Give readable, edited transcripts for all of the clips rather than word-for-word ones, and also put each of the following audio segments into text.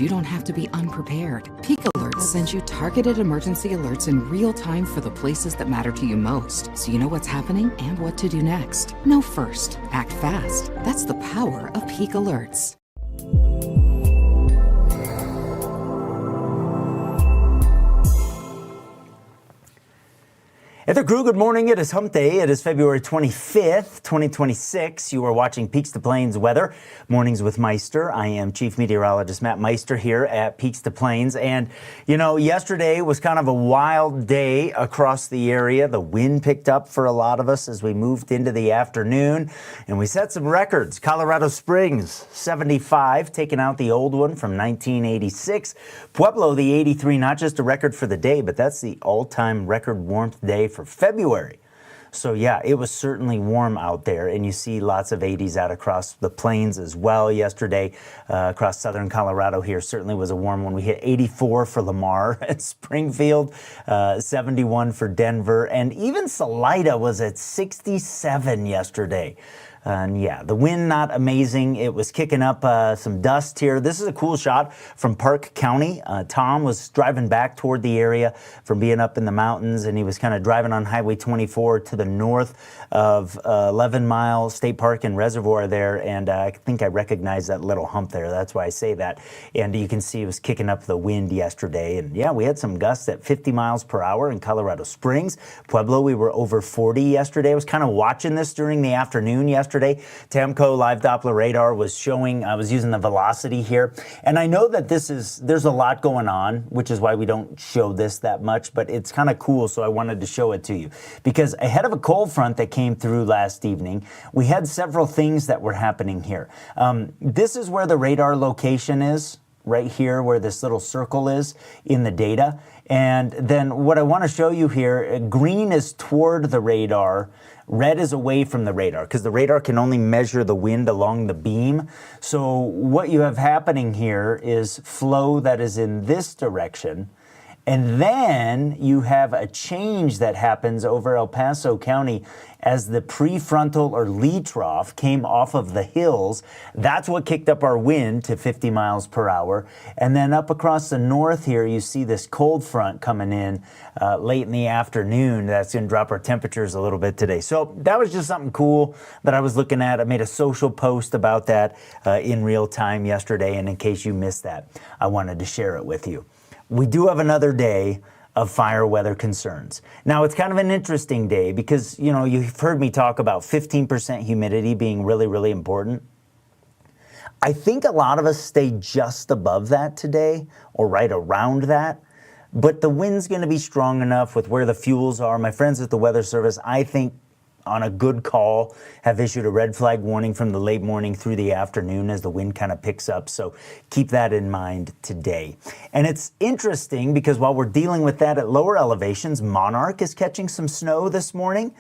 you don't have to be unprepared. Peak Alerts sends you targeted emergency alerts in real time for the places that matter to you most, so you know what's happening and what to do next. Know first, act fast. That's the power of Peak Alerts. Hey there, crew. Good morning. It is Hump Day. It is February 25th, 2026. You are watching Peaks2Plains Weather, Mornings with Meister. I am Chief Meteorologist Matt Meister here at Peaks2Plains. And, you know, yesterday was kind of a wild day across the area. The wind picked up for a lot of us as we moved into the afternoon, and we set some records. Colorado Springs, 75, taking out the old one from 1986. Pueblo, the 83, not just a record for the day, but that's the all-time record warmth day for February. So yeah, it was certainly warm out there, and you see lots of 80s out across the plains as well yesterday. Across southern Colorado here certainly was a warm one. We hit 84 for Lamar at Springfield, 71 for Denver, and even Salida was at 67 yesterday. And yeah, the wind not amazing. It was kicking up some dust here. This is a cool shot from Park County. Tom was driving back toward the area from being up in the mountains, and he was kind of driving on Highway 24 to the north of 11 Mile State Park and Reservoir there, and I think I recognize that little hump there. That's why I say that. And you can see it was kicking up the wind yesterday. And yeah, we had some gusts at 50 miles per hour in Colorado Springs. Pueblo, we were over 40 yesterday. I was kind of watching this during the afternoon yesterday. Tamco live Doppler radar was showing, I was using the velocity here, and I know that there's a lot going on, which is why we don't show this that much, but it's kind of cool, so I wanted to show it to you. Because ahead of a cold front that came through last evening, we had several things that were happening here. This is where the radar location is, right here where this little circle is in the data. And then what I want to show you here, green is toward the radar, red is away from the radar, because the radar can only measure the wind along the beam. So what you have happening here is flow that is in this direction, and then you have a change that happens over El Paso County as the prefrontal or lee trough came off of the hills. That's what kicked up our wind to 50 miles per hour. And then up across the north here, you see this cold front coming in late in the afternoon. That's going to drop our temperatures a little bit today. So that was just something cool that I was looking at. I made a social post about that in real time yesterday. And in case you missed that, I wanted to share it with you. We do have another day of fire weather concerns. Now, it's kind of an interesting day because, you know, you've heard me talk about 15% humidity being really, really important. I think a lot of us stay just above that today or right around that, but the wind's going to be strong enough with where the fuels are. My friends at the Weather Service, I think, on a good call, have issued a red flag warning from the late morning through the afternoon as the wind kind of picks up. So keep that in mind today. And it's interesting because while we're dealing with that at lower elevations, Monarch is catching some snow this morning.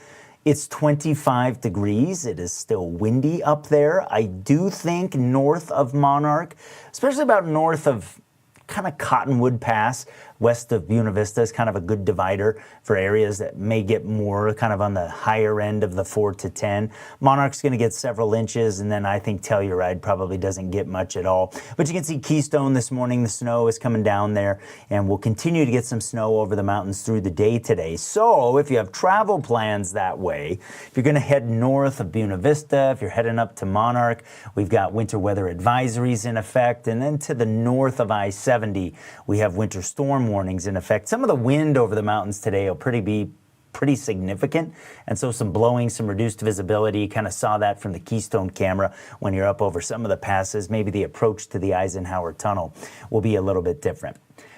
It's 25 degrees. It is still windy up there. I do think north of Monarch, especially about north of kind of Cottonwood Pass, west of Buena Vista, is kind of a good divider for areas that may get more kind of on the higher end of the 4 to 10. Monarch's going to get several inches, and then I think Telluride probably doesn't get much at all. But you can see Keystone this morning, the snow is coming down there, and we'll continue to get some snow over the mountains through the day today. So if you have travel plans that way, if you're going to head north of Buena Vista, if you're heading up to Monarch, we've got winter weather advisories in effect, and then to the north of I-70, we have winter storm warnings in effect. Some of the wind over the mountains today will be pretty significant, and so some blowing, some reduced visibility. You kind of saw that from the Keystone camera when you're up over some of the passes. Maybe the approach to the Eisenhower Tunnel will be a little bit different.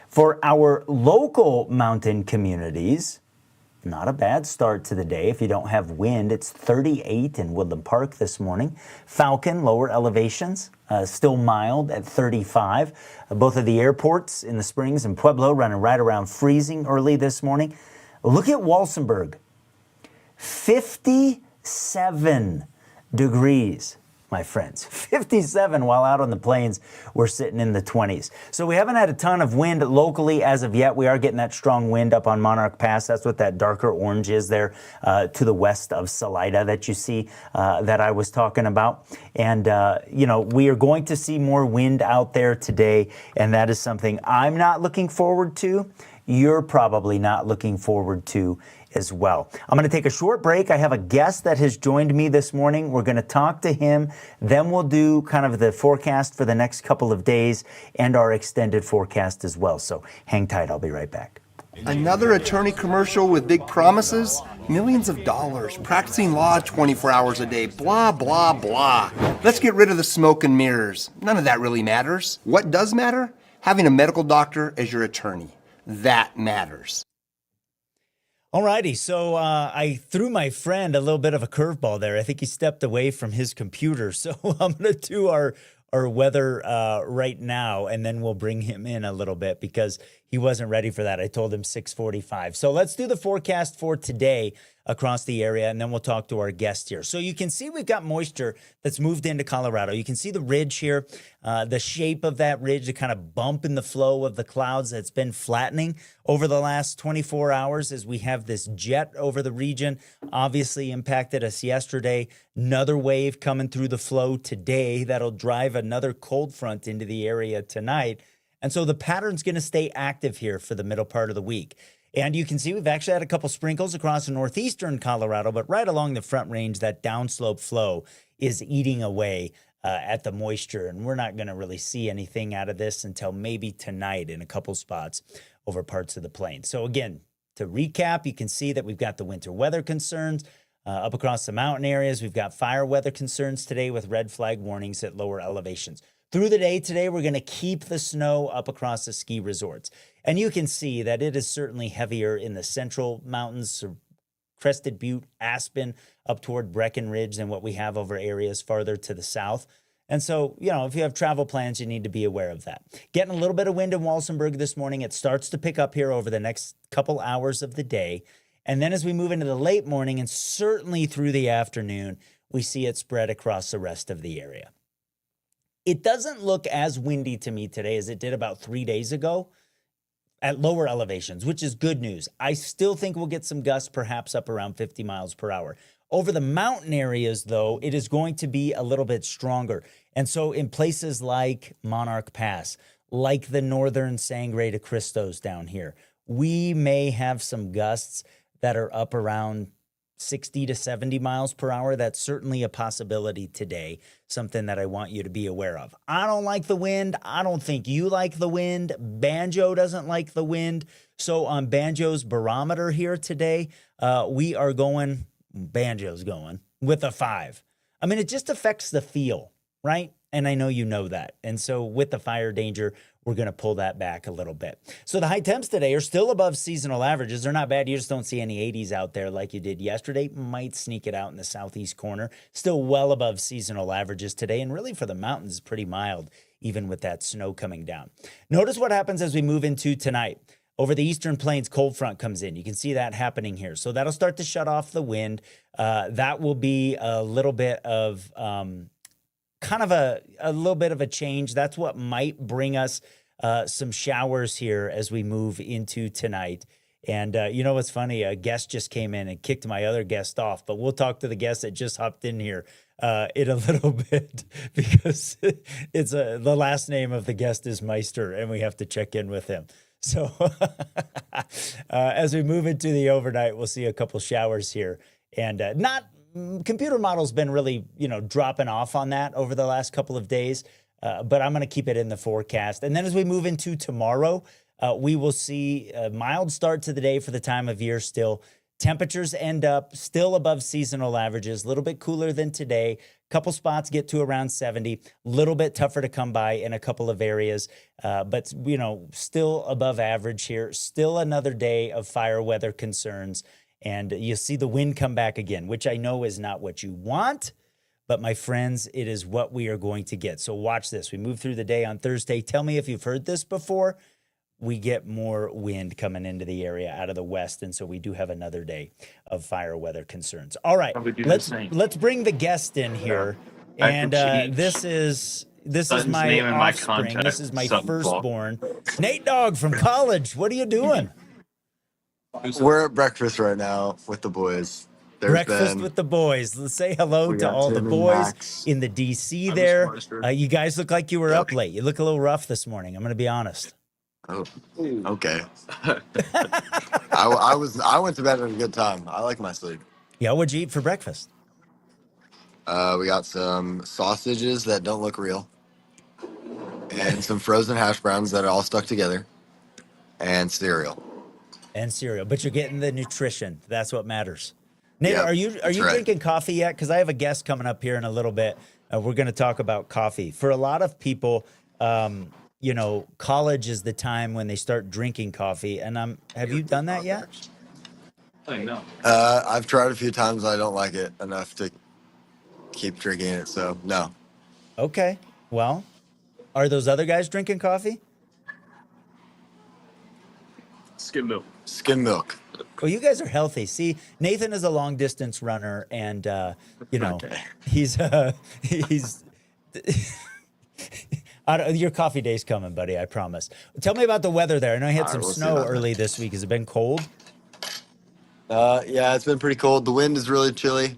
For our local mountain communities, not a bad start to the day. If you don't have wind, it's 38 in Woodland Park this morning. Falcon, lower elevations, still mild at 35. Both of the airports in the Springs and Pueblo running right around freezing early this morning. Look at Walsenburg, 57 degrees. my friends. 57 while out on the plains, we're sitting in the 20s. So we haven't had a ton of wind locally as of yet. We are getting that strong wind up on Monarch Pass. That's what that darker orange is there to the west of Salida that you see that I was talking about. And, we are going to see more wind out there today, and that is something I'm not looking forward to. You're probably not looking forward to as well. I'm going to take a short break. I have a guest that has joined me this morning. We're going to talk to him. Then we'll do kind of the forecast for the next couple of days and our extended forecast as well. So hang tight. I'll be right back. Another attorney commercial with big promises? Millions of dollars, practicing law 24 hours a day, blah, blah, blah. Let's get rid of the smoke and mirrors. None of that really matters. What does matter? Having a medical doctor as your attorney. That matters. Alrighty, so I threw my friend a little bit of a curveball there. I think he stepped away from his computer. So I'm going to do our weather right now, and then we'll bring him in a little bit because he wasn't ready for that. I told him 6:45. So let's do the forecast for today across the area, and then we'll talk to our guest here. So you can see we've got moisture that's moved into Colorado. You can see the ridge here, the shape of that ridge, the kind of bump in the flow of the clouds that's been flattening over the last 24 hours as we have this jet over the region. Obviously impacted us yesterday. Another wave coming through the flow today that'll drive another cold front into the area tonight. And so the pattern's going to stay active here for the middle part of the week. And you can see we've actually had a couple sprinkles across the northeastern Colorado, but right along the front range, that downslope flow is eating away at the moisture. And we're not going to really see anything out of this until maybe tonight in a couple spots over parts of the plains. So again, to recap, you can see that we've got the winter weather concerns up across the mountain areas. We've got fire weather concerns today with red flag warnings at lower elevations. Through the day today, we're going to keep the snow up across the ski resorts. And you can see that it is certainly heavier in the central mountains, Crested Butte, Aspen, up toward Breckenridge than what we have over areas farther to the south. And so, if you have travel plans, you need to be aware of that. Getting a little bit of wind in Walsenburg this morning. It starts to pick up here over the next couple hours of the day. And then as we move into the late morning and certainly through the afternoon, we see it spread across the rest of the area. It doesn't look as windy to me today as it did about 3 days ago at lower elevations, which is good news. I still think we'll get some gusts, perhaps up around 50 miles per hour. Over the mountain areas, though, it is going to be a little bit stronger. And so in places like Monarch Pass, like the northern Sangre de Cristos down here, we may have some gusts that are up around 60 to 70 miles per hour. That's certainly a possibility today, something that I want you to be aware of. I don't like the wind. I don't think you like the wind. Banjo doesn't like the wind. So on Banjo's barometer here today, we are going, Banjo's going with a 5. I mean, it just affects the feel, right? And I know you know that. And so with the fire danger, we're going to pull that back a little bit. So the high temps today are still above seasonal averages. They're not bad. You just don't see any 80s out there like you did yesterday. Might sneak it out in the southeast corner. Still well above seasonal averages today. And really for the mountains, pretty mild, even with that snow coming down. Notice what happens as we move into tonight. Over the eastern plains, cold front comes in. You can see that happening here. So that'll start to shut off the wind. That will be a little bit of kind of a little bit of a change. That's what might bring us some showers here as we move into tonight. And you know what's funny? A guest just came in and kicked my other guest off, but we'll talk to the guest that just hopped in here in a little bit because it's the last name of the guest is Meister, and we have to check in with him. So as we move into the overnight, we'll see a couple showers here, and computer model's been really, dropping off on that over the last couple of days, but I'm going to keep it in the forecast. And then as we move into tomorrow, we will see a mild start to the day for the time of year still. Temperatures end up still above seasonal averages, a little bit cooler than today. Couple spots get to around 70, a little bit tougher to come by in a couple of areas, but, still above average here. Still another day of fire weather concerns. And you see the wind come back again, which I know is not what you want, but my friends, it is what we are going to get. So watch this. We move through the day on Thursday. Tell me if you've heard this before. We get more wind coming into the area out of the west, and so we do have another day of fire weather concerns. All right, let's bring the guest in here. And change this is son's my name in my offspring. contact. This is my Something fault. firstborn, Nate Dogg from college. What are you doing? We're at breakfast right now with the boys. Breakfast with the boys. Let's say hello We to got all the Tim and boys Max. in the DC there. You guys look like you were up late. You look a little rough this morning. I'm going to be honest. Oh, okay. I went to bed at a good time. I like my sleep. Yeah, what'd you eat for breakfast? We got some sausages that don't look real, and some frozen hash browns that are all stuck together, and cereal. And cereal, but you're getting the nutrition. That's what matters. Nate, Yep, are you that's right. drinking coffee yet? Because I have a guest coming up here in a little bit. We're going to talk about coffee. For a lot of people, college is the time when they start drinking coffee. And have you done that yet? No. I've tried a few times. I don't like it enough to keep drinking it, so no. Okay. Well, are those other guys drinking coffee? Skim milk. Skim milk. Well, you guys are healthy. See, Nathan is a long distance runner, and Okay. he's your coffee day's coming, buddy. I promise. Tell me about the weather there. I know you had All some right, we'll see snow about that. early this week. Has it been cold? Yeah, it's been pretty cold. The wind is really chilly.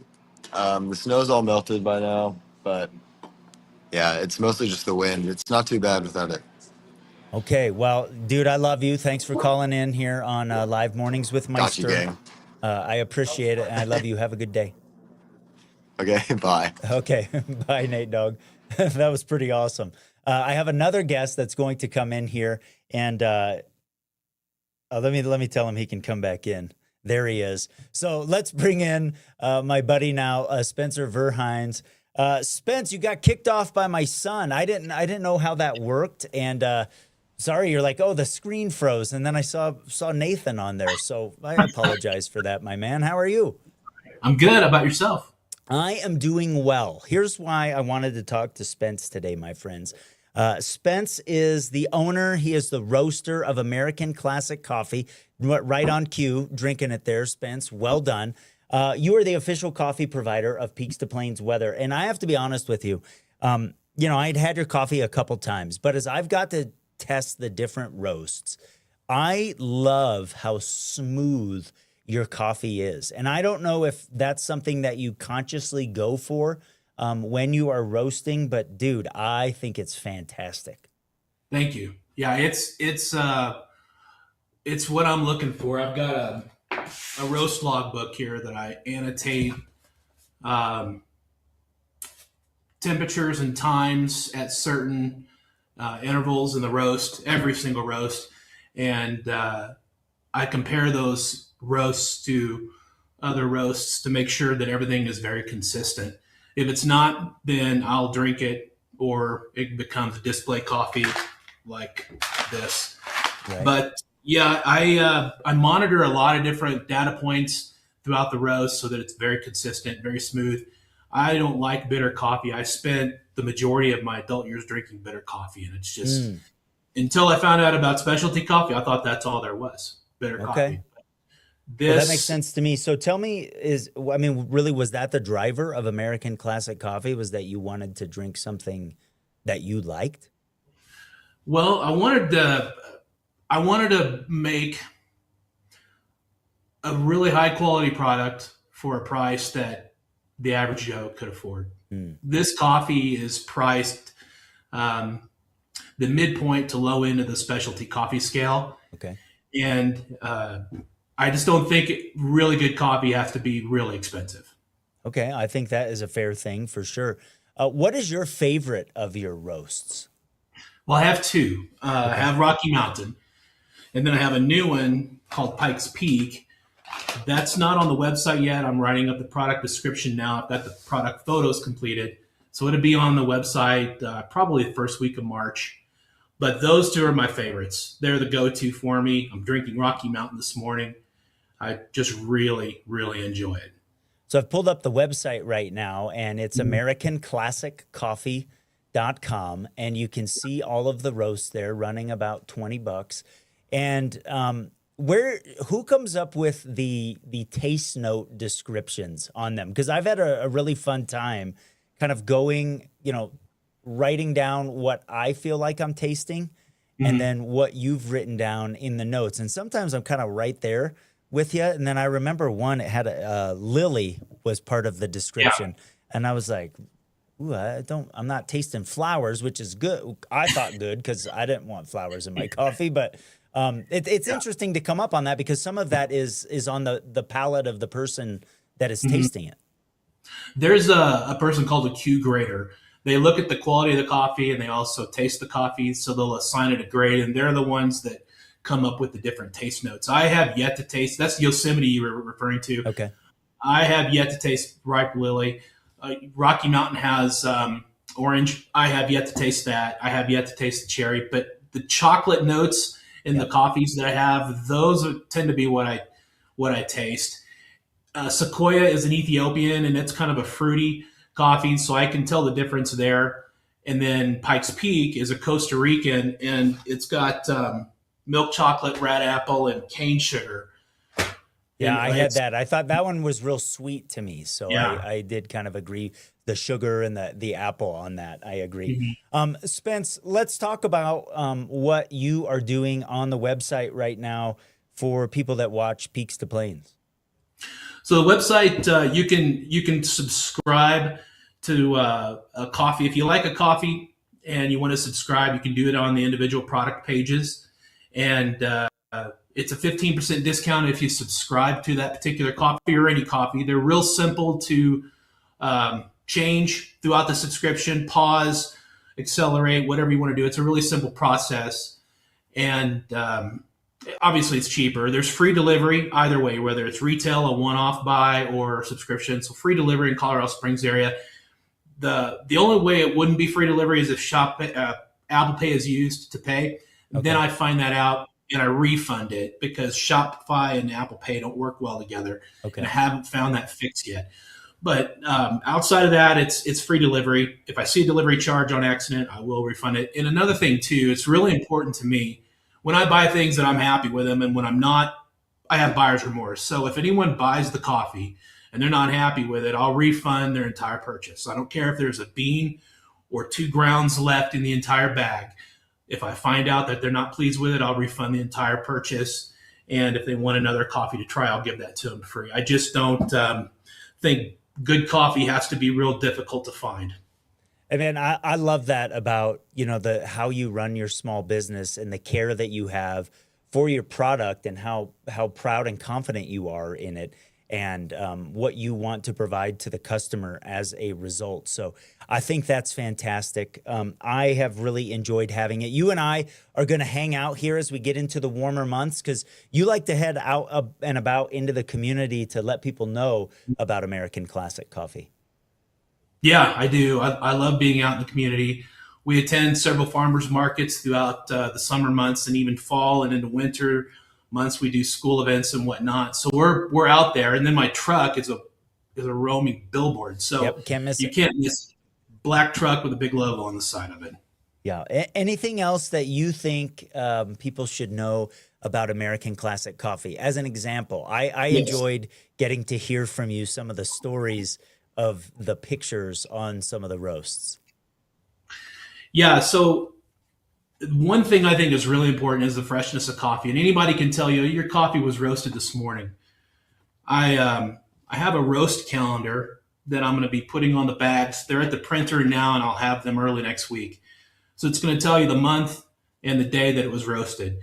The snow's all melted by now, but yeah, it's mostly just the wind. It's not too bad without it. Okay, well, dude, I love you. Thanks for calling in here on Live Mornings with Got you, Meister. gang. I appreciate it, and I love you. Have a good day. Okay, bye. Okay, bye, Nate Dogg. That was pretty awesome. I have another guest that's going to come in here, and let me tell him he can come back in. There he is. So let's bring in my buddy now, Spencer Verhines. Spence, you got kicked off by my son. I didn't know how that worked, and sorry, you're like, oh, the screen froze, and then I saw Nathan on there. So I apologize for that, my man. How are you? I'm good. How about yourself? I am doing well. Here's why I wanted to talk to Spence today, my friends. Spence is the owner. He is the roaster of American Classic Coffee. Right on cue, drinking it there, Spence. Well done. You are the official coffee provider of Peaks2Plains Weather. And I have to be honest with you. I'd had your coffee a couple times, but as I've got to test the different roasts, I love how smooth your coffee is. And I don't know if that's something that you consciously go for when you are roasting, but dude, I think it's fantastic. Thank you. Yeah, it's what I'm looking for. I've got a roast log book here that I annotate temperatures and times at certain intervals in the roast, every single roast, and I compare those roasts to other roasts to make sure that everything is very consistent. If it's not, then I'll drink it, or it becomes a display coffee like this. Right. But yeah, I monitor a lot of different data points throughout the roast so that it's very consistent, very smooth. I don't like bitter coffee. I spent the majority of my adult years drinking bitter coffee, and it's just until I found out about specialty coffee, I thought that's all there was, bitter coffee. Well, that makes sense to me. So tell me, really, was that the driver of American Classic Coffee? Was that you wanted to drink something that you liked? Well, I wanted to make a really high quality product for a price that the average Joe could afford. This coffee is priced the midpoint to low end of the specialty coffee scale. Okay. And I just don't think really good coffee has to be really expensive. Okay, I think that is a fair thing for sure. What is your favorite of your roasts? Well, I have two. I have Rocky Mountain, and then I have a new one called Pikes Peak. That's not on the website yet. I'm writing up the product description now. I've got the product photos completed. So it'll be on the website probably the first week of March. But those two are my favorites. They're the go-to for me. I'm drinking Rocky Mountain this morning. I just really, really enjoy it. So I've pulled up the website right now, and it's AmericanClassicCoffee.com, and you can see all of the roasts there running about $20. And who comes up with the taste note descriptions on them? Because I've had a really fun time kind of going, writing down what I feel like I'm tasting and then what you've written down in the notes. And sometimes I'm kind of right there with you. And then I remember one, it had lily was part of the description. And I was like, ooh, I'm not tasting flowers, which is good. I thought good because I didn't want flowers in my coffee, but it's interesting to come up on that because some of that is on the palate of the person that is tasting it. There's a person called a Q grader. They look at the quality of the coffee and they also taste the coffee, so they'll assign it a grade, and they're the ones that come up with the different taste notes. I have yet to taste, that's Yosemite you were referring to. Okay. I have yet to taste ripe lily. Rocky Mountain has orange. I have yet to taste that. I have yet to taste the cherry, but the chocolate notes in the coffees that I have, those tend to be what I taste. Sequoia is an Ethiopian, and it's kind of a fruity coffee, so I can tell the difference there. And then Pikes Peak is a Costa Rican, and it's got milk chocolate, red apple, and cane sugar. Yeah, I had that. I thought that one was real sweet to me, so I did kind of agree. The sugar and the apple on that, I agree. Spence, let's talk about what you are doing on the website right now for people that watch Peaks to Plains. So the website, you can subscribe to a coffee. If you like a coffee and you want to subscribe, you can do it on the individual product pages. And it's a 15% discount if you subscribe to that particular coffee or any coffee. They're real simple to change throughout the subscription, pause, accelerate, whatever you want to do. It's a really simple process. And obviously it's cheaper. There's free delivery either way, whether it's retail, a one-off buy, or subscription. So free delivery in Colorado Springs area. The only way it wouldn't be free delivery is if Apple Pay is used to pay. Okay. Then I find that out and I refund it because Shopify and Apple Pay don't work well together. Okay. And I haven't found that fix yet. But outside of that, it's free delivery. If I see a delivery charge on accident, I will refund it. And another thing too, it's really important to me when I buy things that I'm happy with them, and when I'm not, I have buyer's remorse. So if anyone buys the coffee and they're not happy with it, I'll refund their entire purchase. I don't care if there's a bean or 2 grounds left in the entire bag. If I find out that they're not pleased with it, I'll refund the entire purchase. And if they want another coffee to try, I'll give that to them free. I just don't think good coffee has to be real difficult to find. And man, I love that about, how you run your small business and the care that you have for your product and how proud and confident you are in it and what you want to provide to the customer as a result. So I think that's fantastic. I have really enjoyed having it. You and I are going to hang out here as we get into the warmer months because you like to head out and about into the community to let people know about American Classic Coffee. Yeah, I do. I love being out in the community. We attend several farmers markets throughout the summer months and even fall and into winter months. We do school events and whatnot. So we're out there. And then my truck is a roaming billboard. So can't miss you can't miss black truck with a big logo on the side of it. Yeah. Anything else that you think people should know about American Classic Coffee? As an example, I enjoyed getting to hear from you some of the stories of the pictures on some of the roasts. Yeah, so one thing I think is really important is the freshness of coffee. And anybody can tell you your coffee was roasted this morning. I have a roast calendar that I'm going to be putting on the bags. They're at the printer now, and I'll have them early next week. So it's going to tell you the month and the day that it was roasted.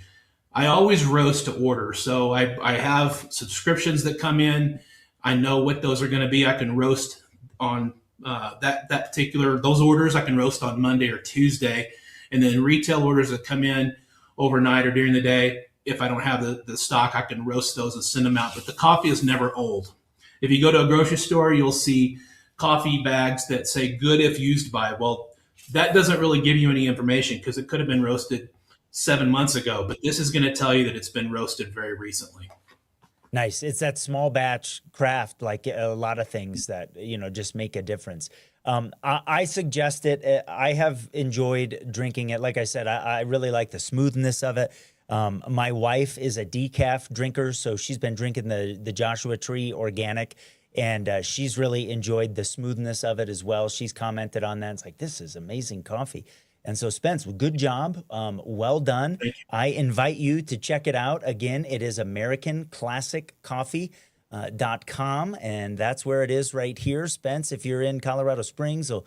I always roast to order. So I have subscriptions that come in. I know what those are going to be. I can roast on those orders. I can roast on Monday or Tuesday. And then retail orders that come in overnight or during the day, if I don't have the stock, I can roast those and send them out. But the coffee is never old. If you go to a grocery store, you'll see coffee bags that say good if used by. Well, that doesn't really give you any information because it could have been roasted 7 months ago. But this is going to tell you that it's been roasted very recently. Nice. It's that small batch craft, like a lot of things that, just make a difference. I suggest it. I have enjoyed drinking it. Like I said, I really like the smoothness of it. My wife is a decaf drinker, so she's been drinking the Joshua Tree Organic. And she's really enjoyed the smoothness of it as well. She's commented on that. It's like, this is amazing coffee. And so, Spence, good job. Well done. I invite you to check it out. Again, it is AmericanClassicCoffee.com, and that's where it is right here. Spence, if you're in Colorado Springs, I'll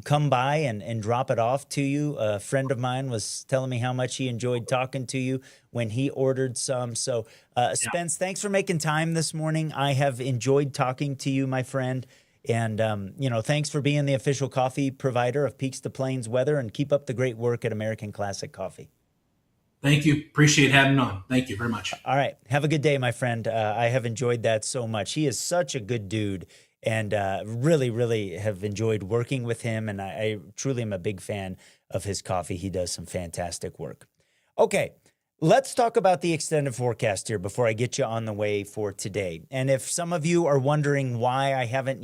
come by and drop it off to you. A friend of mine was telling me how much he enjoyed talking to you when he ordered some. So, Spence, thanks for making time this morning. I have enjoyed talking to you, my friend. And, thanks for being the official coffee provider of Peaks2Plains Weather, and keep up the great work at American Classic Coffee. Thank you. Appreciate having on. Thank you very much. All right. Have a good day, my friend. I have enjoyed that so much. He is such a good dude, and really, really have enjoyed working with him. And I truly am a big fan of his coffee. He does some fantastic work. Okay. Let's talk about the extended forecast here before I get you on the way for today. And if some of you are wondering why I haven't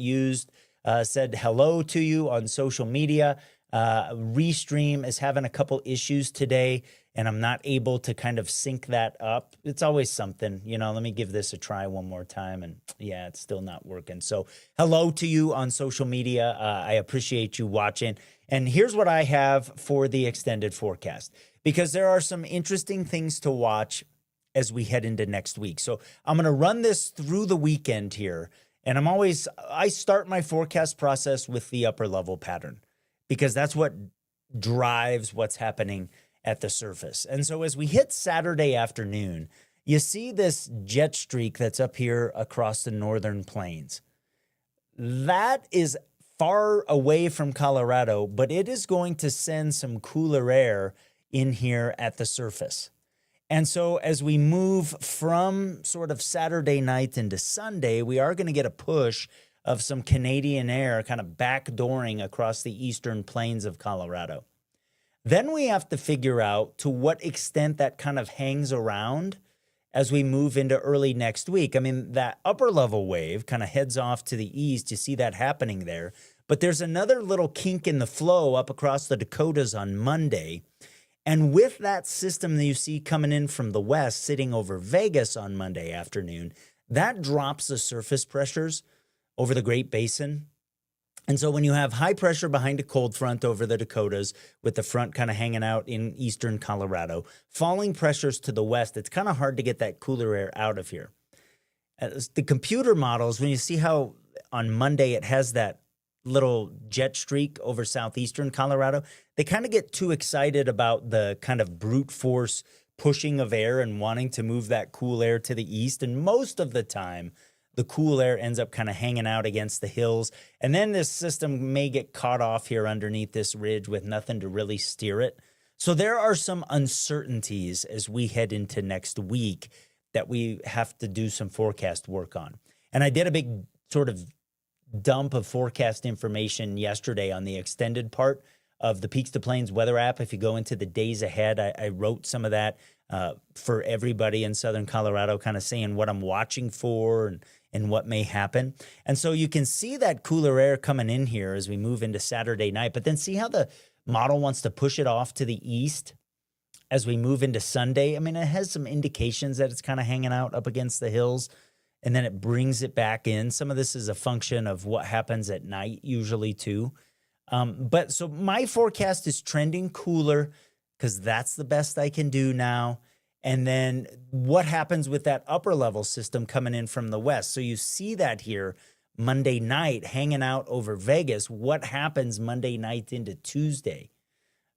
said hello to you on social media, Restream is having a couple issues today, and I'm not able to kind of sync that up. It's always something, let me give this a try one more time. And yeah, it's still not working. So hello to you on social media. I appreciate you watching. And here's what I have for the extended forecast, because there are some interesting things to watch as we head into next week. So I'm going to run this through the weekend here. And I start my forecast process with the upper level pattern, because that's what drives what's happening at the surface. And so as we hit Saturday afternoon, you see this jet streak that's up here across the northern plains. That is far away from Colorado, but it is going to send some cooler air in here at the surface. And so as we move from sort of Saturday night into Sunday, we are going to get a push of some Canadian air kind of backdooring across the eastern plains of Colorado. Then we have to figure out to what extent that kind of hangs around as we move into early next week. I mean, that upper level wave kind of heads off to the east. You see that happening there. But there's another little kink in the flow up across the Dakotas on Monday. And with that system that you see coming in from the west, sitting over Vegas on Monday afternoon, that drops the surface pressures over the Great Basin. And so when you have high pressure behind a cold front over the Dakotas, with the front kind of hanging out in eastern Colorado, falling pressures to the west, it's kind of hard to get that cooler air out of here. As the computer models, when you see how on Monday it has that little jet streak over southeastern Colorado, they kind of get too excited about the kind of brute force pushing of air and wanting to move that cool air to the east. And most of the time, the cool air ends up kind of hanging out against the hills. And then this system may get caught off here underneath this ridge with nothing to really steer it. So there are some uncertainties as we head into next week that we have to do some forecast work on. And I did a big sort of dump of forecast information yesterday on the extended part of the Peaks2Plains weather app. If you go into the days ahead, I wrote some of that for everybody in southern Colorado, kind of saying what I'm watching for and what may happen. And so you can see that cooler air coming in here as we move into Saturday night, but then see how the model wants to push it off to the east as we move into Sunday. I mean, it has some indications that it's kind of hanging out up against the hills, and then it brings it back in. Some of this is a function of what happens at night usually too. But so my forecast is trending cooler because that's the best I can do now. And then what happens with that upper level system coming in from the west? So you see that here Monday night hanging out over Vegas. What happens Monday night into Tuesday?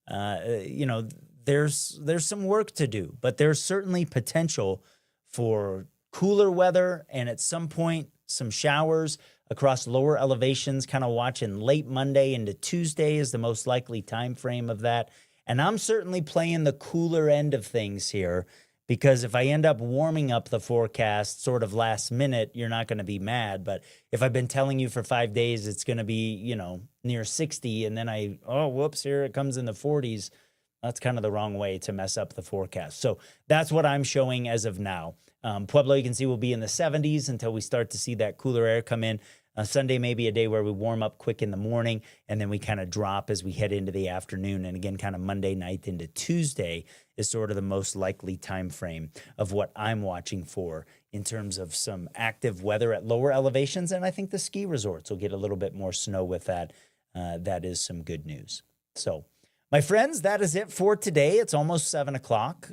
There's some work to do, but there's certainly potential for cooler weather, and at some point some showers across lower elevations, kind of watching late Monday into Tuesday is the most likely time frame of that. And I'm certainly playing the cooler end of things here, because if I end up warming up the forecast sort of last minute, you're not going to be mad. But if I've been telling you for 5 days it's going to be, near 60, and then whoops, here it comes in the 40s, That's kind of the wrong way to mess up the forecast. So that's what I'm showing as of now. Pueblo, you can see, will be in the 70s until we start to see that cooler air come in. Sunday may be a day where we warm up quick in the morning, and then we kind of drop as we head into the afternoon. And again, kind of Monday night into Tuesday is sort of the most likely time frame of what I'm watching for in terms of some active weather at lower elevations. And I think the ski resorts will get a little bit more snow with that. That is some good news. So, my friends, that is it for today. It's almost 7 o'clock.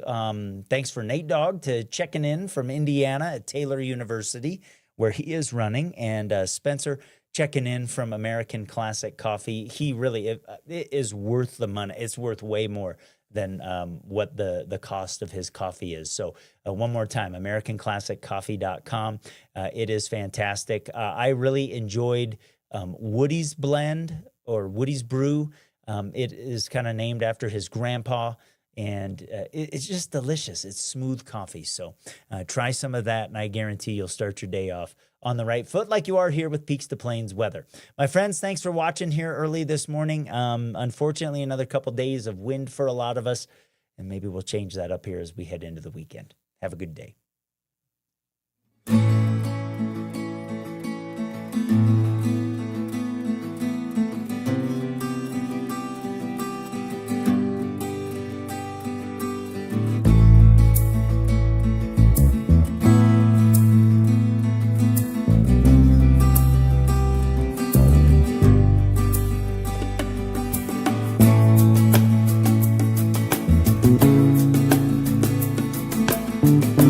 Thanks for Nate Dogg to checking in from Indiana at Taylor University, where he is running, and Spencer checking in from American Classic Coffee. He really it is worth the money. It's worth way more than what the cost of his coffee is. So one more time, AmericanClassicCoffee.com. It is fantastic. I really enjoyed Woody's blend, or Woody's brew. It is kind of named after his grandpa, and it's just delicious. It's smooth coffee. So try some of that, and I guarantee you'll start your day off on the right foot like you are here with Peaks2Plains Weather. My friends, thanks for watching here early this morning. Unfortunately, another couple days of wind for a lot of us, and maybe we'll change that up here as we head into the weekend. Have a good day. Thank you.